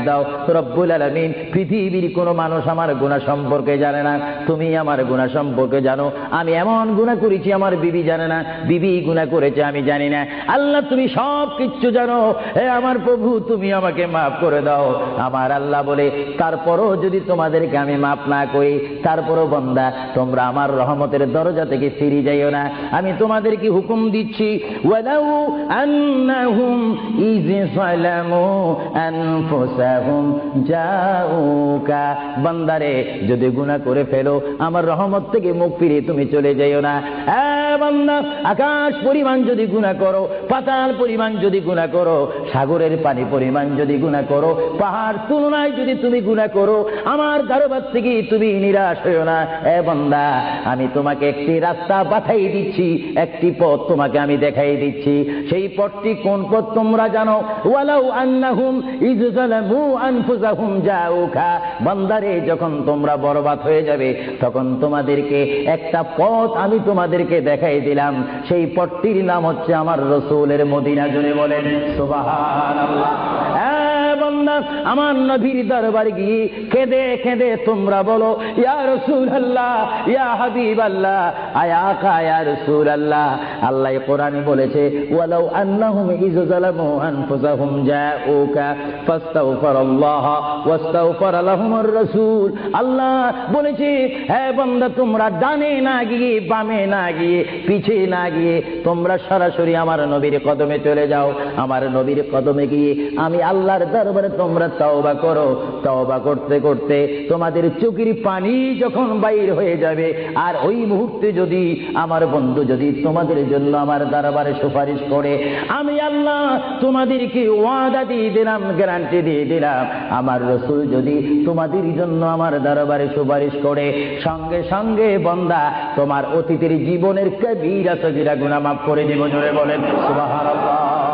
দাও। রব্বুল আলামিন, পৃথিবীর কোনো মানুষ আমার গুনাহ সম্পর্কে জানে না, তুমি আমার গুনাহ সম্পর্কে জানো। আমি এমন গুনাহ করেছি আমার বিবি জানে না, বিবি গুনাহ করেছে আমি জানি না। আল্লাহ তুমি সব কিছু জানো, হে আমার প্রভু তুমি আমাকে মাফ করে দাও। আমার আল্লাহ বলে, তারপরও যদি তোমাদেরকে আমি মাফ না করি, তারপরও বান্দা তোমরা আমার রহমতের দরজা থেকে ফিরে যাইও না। আমি তোমাদেরকে হুকুম দিচ্ছি, ওয়ালাউ আন্নাহুম ইয যালামু আনফুসাহুম জাউকা, বান্দারে যদি গুনাহ করে ফেলো আমার রহমত থেকে মুখ ফিরিয়ে তুমি চলে যাইও না। বান্দা, আকাশ পরিমাণ যদি গুনাহ করো, পাতাল পরিমাণ যদি গুনাহ করো, সাগরের পানি পরিমাণ যদি গুনাহ করো, পাহাড় তুলনায় যদি তুমি গুনাহ করো, আমার দরবার থেকে তুমি নিরাশ হইও না। বান্দা, আমি তোমাকে একটি রাস্তা পাঠাই দিচ্ছি, একটি পথ তোমাকে আমি দেখাই দিচ্ছি। সেই পথটি কোন পথ তোমরা জানো? ওয়ালাউ আন্নাহুম ইয যালামু আনফুসাহুম জাউকা, বান্দারে যখন তোমরা বরবাদ হয়ে যাবে তখন তোমাদেরকে একটা পথ আমি তোমাদেরকে দেখাই দিলাম। সেই পথটির নাম হচ্ছে আমার রাসূলের মদিনা। জুড়ে বলেন সুবহানাল্লাহ। বান্দা, আমার নবীর দরবার গিয়ে কেঁদে কেঁদে তোমরা বলো, ইয়া রাসূলুল্লাহ, ইয়া হাবিবাল্লাহ, আয়া আকা ইয়া রাসূলুল্লাহ। আল্লাহ কোরআনে বলেছে, ওয়ালাউ আন্নাহুম ইয যালামু আনফুসাহুম জাউকা ফাস্তাগফিরুল্লাহ ওয়াস্তাগফার লাহুমুর রাসূল। আল্লাহ বলেছে, হে বান্দা তোমরা ডানে না গিয়ে, বামে না গিয়ে, পিছে না গিয়ে তোমরা সরাসরি আমার নবীর কদমে চলে যাও। আমার নবীর কদমে গিয়ে আমি আল্লাহর দরবারে তোমরা তওবা করো। তওবা করতে করতে তোমাদের চোখের পানি যখন বাইর হয়ে যাবে, আর ওই মুহূর্তে যদি আমার বন্ধু যদি তোমাদের জন্য আমার দরবারে সুপারিশ করে, আমি আল্লাহ তোমাদেরকে ওয়াদা দিয়ে দিলাম, গ্যারান্টি দিয়ে দিলাম, আমার রাসূল যদি তোমাদের জন্য আমার দরবারে সুপারিশ করে, সঙ্গে সঙ্গে বান্দা তোমার অতীতের জীবনের কবিরা সগীরা গুনাহ মাফ করে দিব। জোরে বলেন সুবহানাল্লাহ।